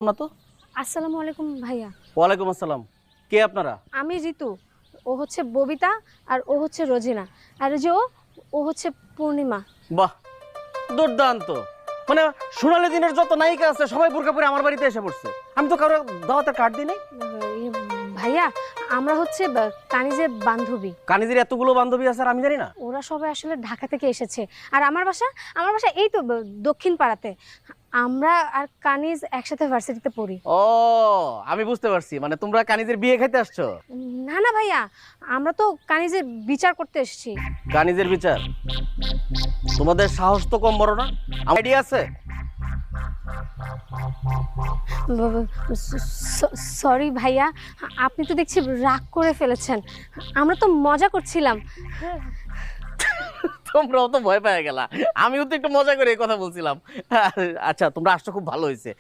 না তো। আসসালামু আলাইকুম ভাইয়া। ওয়ালাইকুম আসসালাম। কে আপনারা? আমি ঋতু, ও হচ্ছে ববিতা, আর ও হচ্ছে রোজিনা, আর এই যে ও হচ্ছে পূর্ণিমা। বাহ, দুর্দান্ত। মানে সোনালী দিনের যত নায়িকা আছে সবাই বোরকা পরে আমার বাড়িতে এসে পড়ছে। আমি তো কারো দাওয়াতের কার্ড দিই নাই। ইয়ে, ভাইয়া আমরা হচ্ছে কানিজের বান্ধবী। কানিজের এতগুলো বান্ধবী আছে আর আমি জানি না। ওরা সবাই আসলে ঢাকা থেকে এসেছে, আর আমার বাসা এই তো দক্ষিণ পাড়াতে। আমরা আর কানিজ একসাথে ভার্সিটিতে পড়ি। ও, আমি বুঝতে পারছি, মানে তোমরা কানিজের বিয়ে খাইতে আসছো। না না ভাইয়া, আমরা তো কানিজের বিচার করতে এসেছি। কানিজের বিচার? তোমাদের সাহস তো কম বড় না। আমার আইডিয়া আছে। সরি ভাইয়া, আপনি তো দেখছি রাগ করে ফেলেছেন। আমরা তো মজা করছিলাম। তোমরাও তো ভয় পেয়ে গেলা। আমিও তো একটু মজা করে এই কথা বলছিলাম। আচ্ছা, তোমরা আসছো খুব ভালো হয়েছে।